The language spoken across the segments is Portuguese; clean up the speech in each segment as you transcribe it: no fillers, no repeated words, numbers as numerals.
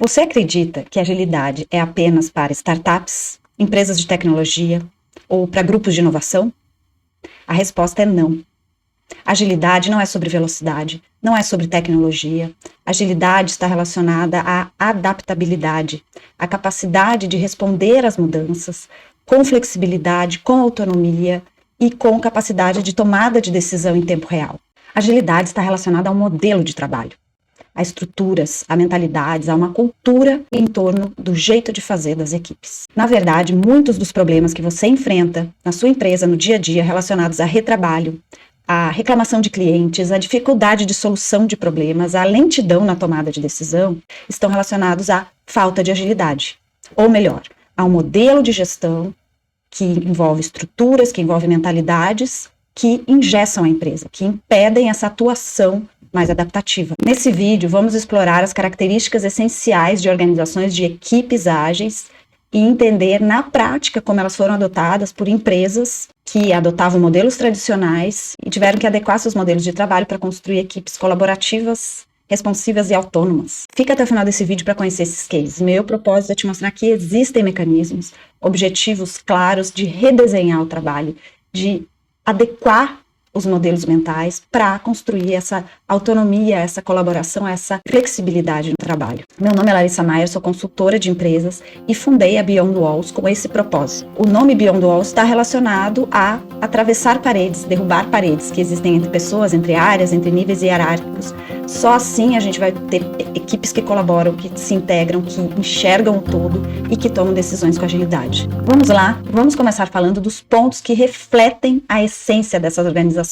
Você acredita que agilidade é apenas para startups, empresas de tecnologia ou para grupos de inovação? A resposta é não. Agilidade não é sobre velocidade, não é sobre tecnologia. Agilidade está relacionada à adaptabilidade, à capacidade de responder às mudanças, com flexibilidade, com autonomia e com capacidade de tomada de decisão em tempo real. Agilidade está relacionada a um modelo de trabalho, a estruturas, a mentalidades, a uma cultura em torno do jeito de fazer das equipes. Na verdade, muitos dos problemas que você enfrenta na sua empresa no dia a dia relacionados a retrabalho, a reclamação de clientes, a dificuldade de solução de problemas, a lentidão na tomada de decisão, estão relacionados à falta de agilidade. Ou melhor, a um modelo de gestão que envolve estruturas, que envolve mentalidades, que engessam a empresa, que impedem essa atuação mais adaptativa. Nesse vídeo, vamos explorar as características essenciais de organizações de equipes ágeis e entender na prática como elas foram adotadas por empresas que adotavam modelos tradicionais e tiveram que adequar seus modelos de trabalho para construir equipes colaborativas, responsivas e autônomas. Fica até o final desse vídeo para conhecer esses cases. Meu propósito é te mostrar que existem mecanismos, objetivos claros de redesenhar o trabalho, de adequar os modelos mentais para construir essa autonomia, essa colaboração, essa flexibilidade no trabalho. Meu nome é Larissa Maier, sou consultora de empresas e fundei a Beyond Walls com esse propósito. O nome Beyond Walls está relacionado a atravessar paredes, derrubar paredes que existem entre pessoas, entre áreas, entre níveis hierárquicos. Só assim a gente vai ter equipes que colaboram, que se integram, que enxergam o todo e que tomam decisões com agilidade. Vamos lá, vamos começar falando dos pontos que refletem a essência dessas organizações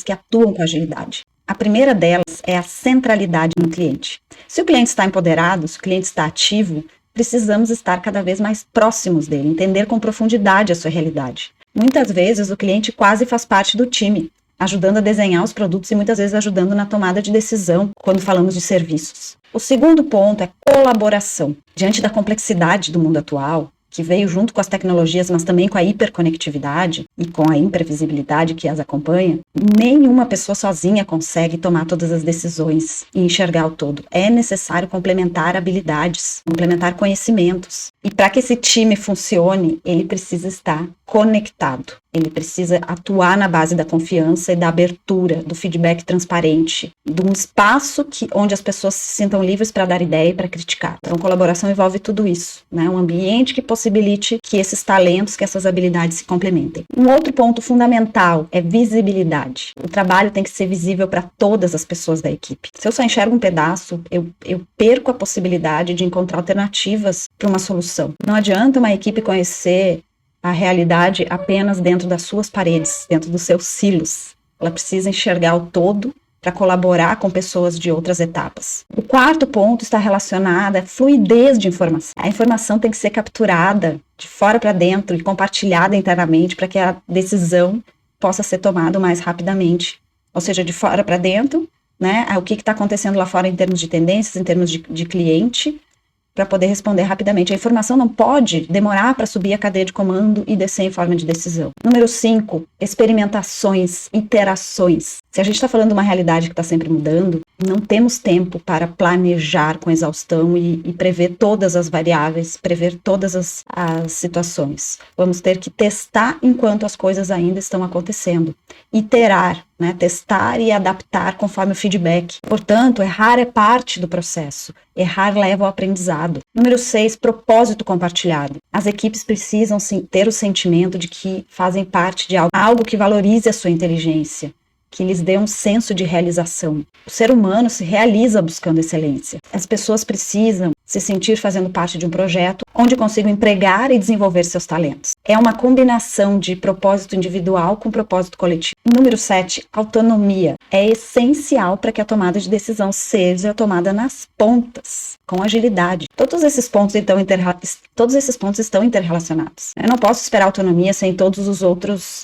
que atuam com agilidade. A primeira delas é a centralidade no cliente. Se o cliente está empoderado, se o cliente está ativo, precisamos estar cada vez mais próximos dele, entender com profundidade a sua realidade. Muitas vezes o cliente quase faz parte do time, ajudando a desenhar os produtos e muitas vezes ajudando na tomada de decisão quando falamos de serviços. O segundo ponto é colaboração. Diante da complexidade do mundo atual, que veio junto com as tecnologias, mas também com a hiperconectividade e com a imprevisibilidade que as acompanha, nenhuma pessoa sozinha consegue tomar todas as decisões e enxergar o todo. É necessário complementar habilidades, complementar conhecimentos. E para que esse time funcione, ele precisa estar conectado. Ele precisa atuar na base da confiança e da abertura, do feedback transparente, de um espaço onde as pessoas se sintam livres para dar ideia e para criticar. Então, colaboração envolve tudo isso, né? Um ambiente que possibilite que esses talentos, que essas habilidades se complementem. Um outro ponto fundamental é visibilidade. O trabalho tem que ser visível para todas as pessoas da equipe. Se eu só enxergo um pedaço, eu perco a possibilidade de encontrar alternativas para uma solução. Não adianta uma equipe conhecer a realidade apenas dentro das suas paredes, dentro dos seus silos. Ela precisa enxergar o todo para colaborar com pessoas de outras etapas. O quarto ponto está relacionado à fluidez de informação. A informação tem que ser capturada de fora para dentro e compartilhada internamente para que a decisão possa ser tomada mais rapidamente. Ou seja, de fora para dentro, né? O que está acontecendo lá fora em termos de tendências, em termos de cliente, para poder responder rapidamente. A informação não pode demorar para subir a cadeia de comando e descer em forma de decisão. Número 5, experimentações, interações. Se a gente está falando de uma realidade que está sempre mudando, não temos tempo para planejar com exaustão e prever todas as variáveis, prever todas as situações. Vamos ter que testar enquanto as coisas ainda estão acontecendo. Iterar, né? Testar e adaptar conforme o feedback. Portanto, errar é parte do processo. Errar leva ao aprendizado. Número 6, propósito compartilhado. As equipes precisam ter o sentimento de que fazem parte de algo que valorize a sua inteligência, que lhes dê um senso de realização. O ser humano se realiza buscando excelência. As pessoas precisam se sentir fazendo parte de um projeto onde consigam empregar e desenvolver seus talentos. É uma combinação de propósito individual com propósito coletivo. Número 7, autonomia. É essencial para que a tomada de decisão seja tomada nas pontas, com agilidade. Todos esses pontos estão interrelacionados. Eu não posso esperar autonomia sem todos os outros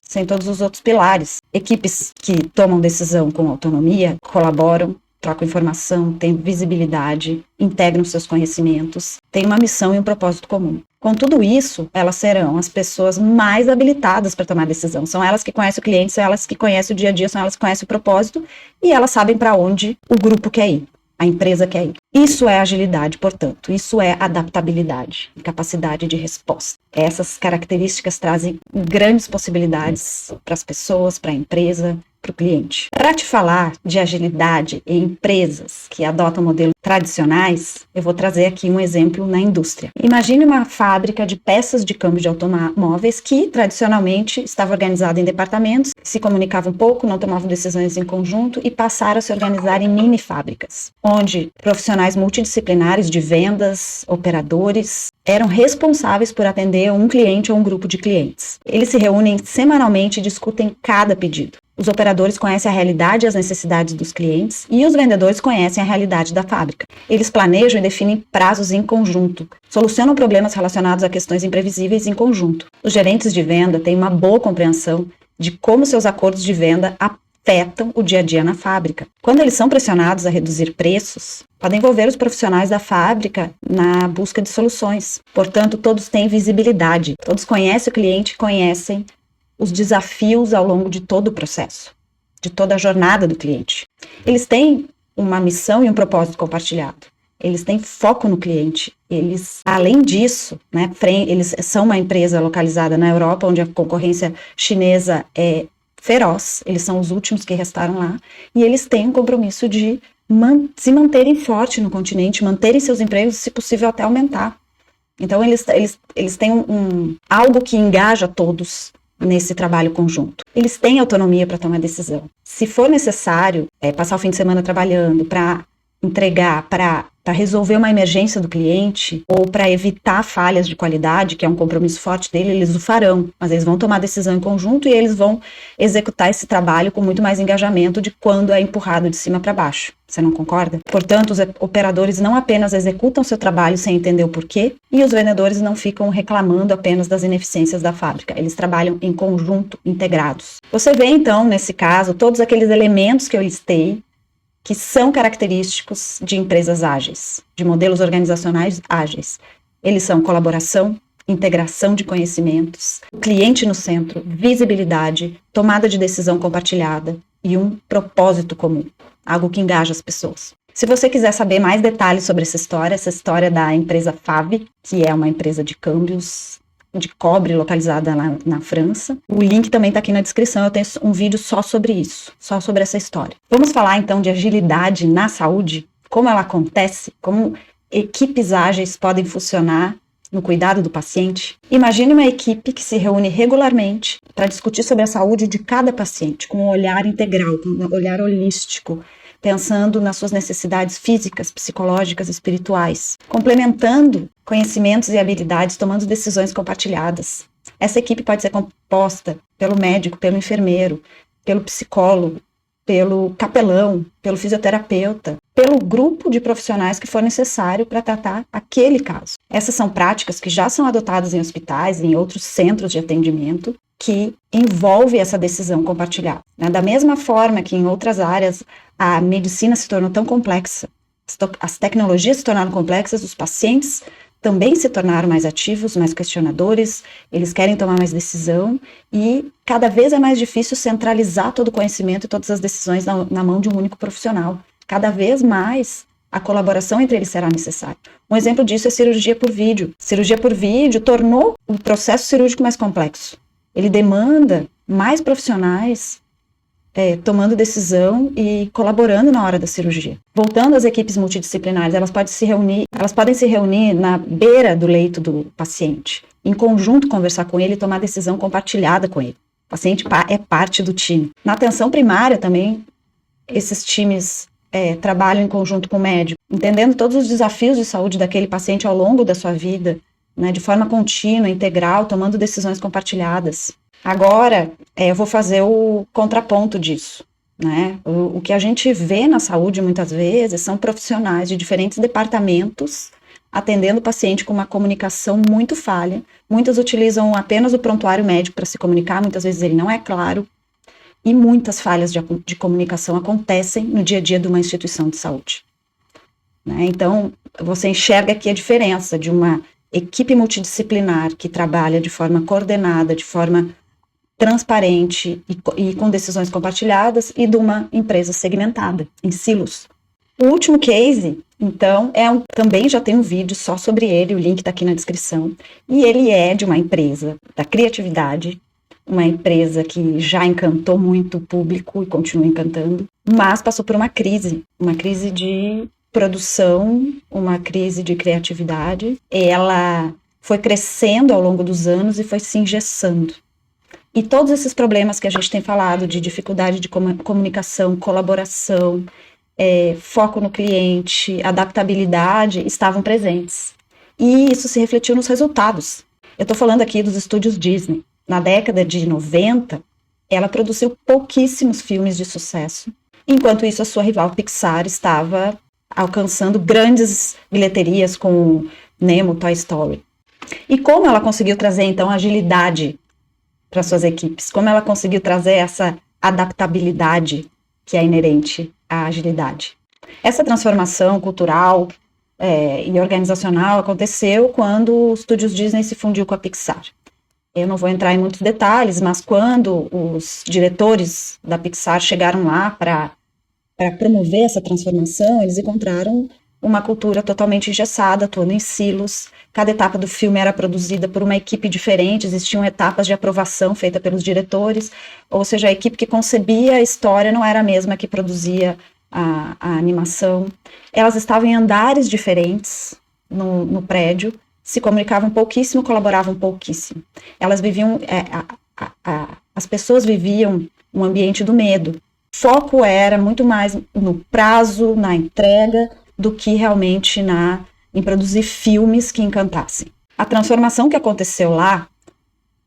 pilares. Equipes que tomam decisão com autonomia colaboram, trocam informação, têm visibilidade, integram seus conhecimentos, têm uma missão e um propósito comum. Com tudo isso, elas serão as pessoas mais habilitadas para tomar decisão. São elas que conhecem o cliente, são elas que conhecem o dia a dia, são elas que conhecem o propósito e elas sabem para onde o grupo quer ir. a empresa quer ir. Isso é agilidade, portanto, isso é adaptabilidade e capacidade de resposta. Essas características trazem grandes possibilidades para as pessoas, para a empresa, para o cliente. Para te falar de agilidade em empresas que adotam modelos tradicionais, eu vou trazer aqui um exemplo na indústria. Imagine uma fábrica de peças de câmbio de automóveis que tradicionalmente estava organizada em departamentos, se comunicavam pouco, não tomavam decisões em conjunto e passaram a se organizar em mini fábricas, onde profissionais multidisciplinares de vendas, operadores, eram responsáveis por atender um cliente ou um grupo de clientes. Eles se reúnem semanalmente e discutem cada pedido. Os operadores conhecem a realidade e as necessidades dos clientes e os vendedores conhecem a realidade da fábrica. Eles planejam e definem prazos em conjunto, solucionam problemas relacionados a questões imprevisíveis em conjunto. Os gerentes de venda têm uma boa compreensão de como seus acordos de venda afetam o dia a dia na fábrica. Quando eles são pressionados a reduzir preços, podem envolver os profissionais da fábrica na busca de soluções. Portanto, todos têm visibilidade, todos conhecem o cliente, conhecem os desafios ao longo de todo o processo, de toda a jornada do cliente. Eles têm uma missão e um propósito compartilhado. Eles têm foco no cliente. Eles, além disso, né, eles são uma empresa localizada na Europa, onde a concorrência chinesa é feroz. Eles são os últimos que restaram lá. E eles têm um compromisso de se manterem fortes no continente, manterem seus empregos, se possível até aumentar. Então, eles têm algo que engaja todos nesse trabalho conjunto. Eles têm autonomia para tomar decisão. Se for necessário passar o fim de semana trabalhando para entregar, para resolver uma emergência do cliente ou para evitar falhas de qualidade, que é um compromisso forte dele, eles o farão, mas eles vão tomar decisão em conjunto e eles vão executar esse trabalho com muito mais engajamento de quando é empurrado de cima para baixo. Você não concorda? Portanto, os operadores não apenas executam seu trabalho sem entender o porquê e os vendedores não ficam reclamando apenas das ineficiências da fábrica. Eles trabalham em conjunto, integrados. Você vê, então, nesse caso, todos aqueles elementos que eu listei que são característicos de empresas ágeis, de modelos organizacionais ágeis. Eles são colaboração, integração de conhecimentos, cliente no centro, visibilidade, tomada de decisão compartilhada e um propósito comum, algo que engaja as pessoas. Se você quiser saber mais detalhes sobre essa história da empresa FAV, que é uma empresa de câmbios de cobre localizada lá na França. O link também está aqui na descrição, eu tenho um vídeo só sobre isso, só sobre essa história. Vamos falar então de agilidade na saúde, como ela acontece, como equipes ágeis podem funcionar no cuidado do paciente. Imagine uma equipe que se reúne regularmente para discutir sobre a saúde de cada paciente, com um olhar integral, com um olhar holístico, pensando nas suas necessidades físicas, psicológicas e espirituais, complementando conhecimentos e habilidades, tomando decisões compartilhadas. Essa equipe pode ser composta pelo médico, pelo enfermeiro, pelo psicólogo, pelo capelão, pelo fisioterapeuta, pelo grupo de profissionais que for necessário para tratar aquele caso. Essas são práticas que já são adotadas em hospitais e em outros centros de atendimento, que envolve essa decisão compartilhada. Da mesma forma que em outras áreas a medicina se tornou tão complexa, as tecnologias se tornaram complexas, os pacientes também se tornaram mais ativos, mais questionadores, eles querem tomar mais decisão e cada vez é mais difícil centralizar todo o conhecimento e todas as decisões na mão de um único profissional. Cada vez mais a colaboração entre eles será necessária. Um exemplo disso é cirurgia por vídeo. Cirurgia por vídeo tornou o processo cirúrgico mais complexo. Ele demanda mais profissionais tomando decisão e colaborando na hora da cirurgia. Voltando às equipes multidisciplinares, elas podem se reunir na beira do leito do paciente, em conjunto conversar com ele e tomar decisão compartilhada com ele. O paciente é parte do time. Na atenção primária também, esses times trabalham em conjunto com o médico, entendendo todos os desafios de saúde daquele paciente ao longo da sua vida, né, de forma contínua, integral, tomando decisões compartilhadas. Agora, eu vou fazer o contraponto disso, né? O que a gente vê na saúde muitas vezes são profissionais de diferentes departamentos atendendo o paciente com uma comunicação muito falha. Muitas utilizam apenas o prontuário médico para se comunicar, muitas vezes ele não é claro, e muitas falhas de comunicação acontecem no dia a dia de uma instituição de saúde, né? Então, você enxerga aqui a diferença de uma equipe multidisciplinar que trabalha de forma coordenada, de forma transparente e com decisões compartilhadas e de uma empresa segmentada, em silos. O último case, então, também já tem um vídeo só sobre ele, o link está aqui na descrição, e ele é de uma empresa da criatividade, uma empresa que já encantou muito o público e continua encantando, mas passou por uma crise de produção, uma crise de criatividade. Ela foi crescendo ao longo dos anos e foi se engessando. E todos esses problemas que a gente tem falado, de dificuldade de comunicação, colaboração, foco no cliente, adaptabilidade, estavam presentes. E isso se refletiu nos resultados. Eu estou falando aqui dos estúdios Disney. Na década de 90, ela produziu pouquíssimos filmes de sucesso, enquanto isso a sua rival Pixar estava alcançando grandes bilheterias com Nemo, Toy Story. E como ela conseguiu trazer, então, agilidade para suas equipes? Como ela conseguiu trazer essa adaptabilidade que é inerente à agilidade? Essa transformação cultural e organizacional aconteceu quando o Estúdios Disney se fundiu com a Pixar. Eu não vou entrar em muitos detalhes, mas quando os diretores da Pixar chegaram lá para promover essa transformação, eles encontraram uma cultura totalmente engessada, atuando em silos. Cada etapa do filme era produzida por uma equipe diferente, existiam etapas de aprovação feitas pelos diretores, ou seja, a equipe que concebia a história não era a mesma que produzia a animação. Elas estavam em andares diferentes no prédio, se comunicavam pouquíssimo, colaboravam pouquíssimo. Elas viviam, as pessoas viviam um ambiente do medo. O foco era muito mais no prazo, na entrega, do que realmente em produzir filmes que encantassem. A transformação que aconteceu lá,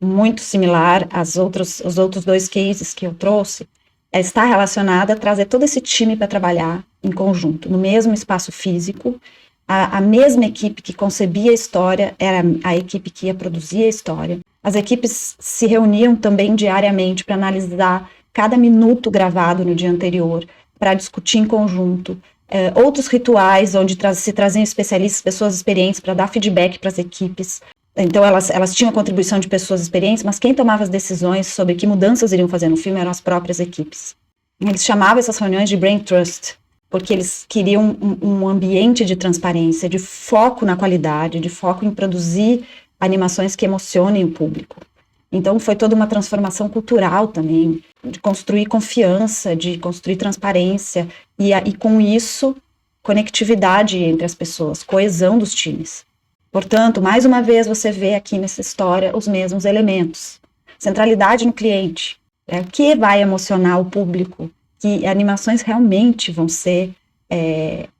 muito similar aos outros dois cases que eu trouxe, está relacionada a trazer todo esse time para trabalhar em conjunto, no mesmo espaço físico. A mesma equipe que concebia a história era a equipe que ia produzir a história. As equipes se reuniam também diariamente para analisar cada minuto gravado no dia anterior, para discutir em conjunto. Outros rituais onde se traziam especialistas, pessoas experientes para dar feedback para as equipes. Então elas tinham a contribuição de pessoas experientes, mas quem tomava as decisões sobre que mudanças iriam fazer no filme eram as próprias equipes. Eles chamavam essas reuniões de Brain Trust, porque eles queriam um ambiente de transparência, de foco na qualidade, de foco em produzir animações que emocionem o público. Então foi toda uma transformação cultural também, de construir confiança, de construir transparência, e com isso, conectividade entre as pessoas, coesão dos times. Portanto, mais uma vez você vê aqui nessa história os mesmos elementos. Centralidade no cliente, o que vai emocionar o público, que animações realmente vão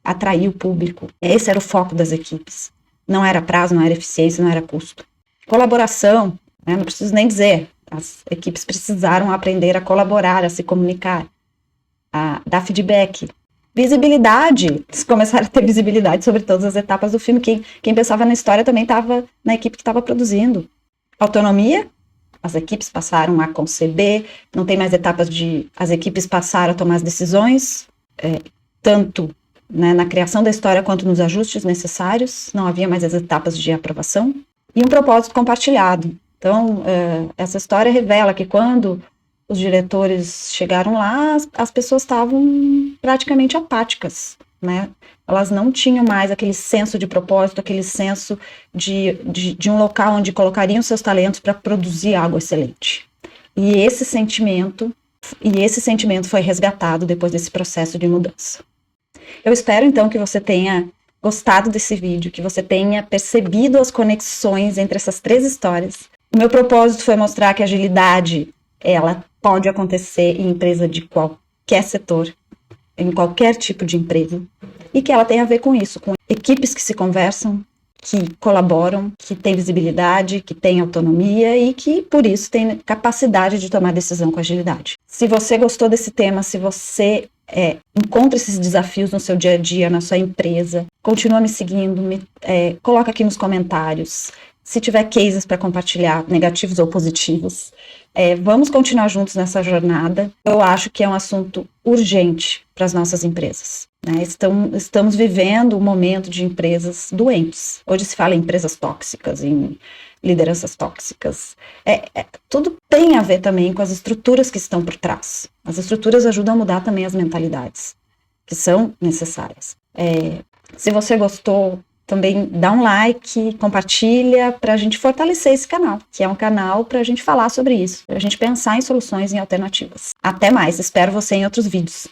atrair o público. Esse era o foco das equipes. Não era prazo, não era eficiência, não era custo. Colaboração, não preciso nem dizer, as equipes precisaram aprender a colaborar, a se comunicar, a dar feedback. Visibilidade, eles começaram a ter visibilidade sobre todas as etapas do filme. Quem pensava na história também estava na equipe que estava produzindo. Autonomia, as equipes passaram a conceber, não tem mais etapas as equipes passaram a tomar as decisões, tanto na criação da história quanto nos ajustes necessários, não havia mais as etapas de aprovação. E um propósito compartilhado. Então, essa história revela que quando os diretores chegaram lá, as pessoas estavam praticamente apáticas, né? Elas não tinham mais aquele senso de propósito, aquele senso de um local onde colocariam seus talentos para produzir algo excelente. E esse sentimento foi resgatado depois desse processo de mudança. Eu espero, então, que você tenha gostado desse vídeo, que você tenha percebido as conexões entre essas três histórias. O meu propósito foi mostrar que a agilidade, ela pode acontecer em empresa de qualquer setor, em qualquer tipo de empresa, e que ela tem a ver com isso, com equipes que se conversam, que colaboram, que têm visibilidade, que têm autonomia e que, por isso, têm capacidade de tomar decisão com agilidade. Se você gostou desse tema, se você encontra esses desafios no seu dia a dia, na sua empresa, continua me seguindo, coloca aqui nos comentários. Se tiver cases para compartilhar, negativos ou positivos, vamos continuar juntos nessa jornada. Eu acho que é um assunto urgente para as nossas empresas, né? Estamos vivendo um momento de empresas doentes. Hoje se fala em empresas tóxicas, em lideranças tóxicas. Tudo tem a ver também com as estruturas que estão por trás. As estruturas ajudam a mudar também as mentalidades. que são necessárias. Se você gostou, também dá um like, compartilha para a gente fortalecer esse canal, que é um canal para a gente falar sobre isso, para a gente pensar em soluções e alternativas. Até mais, espero você em outros vídeos.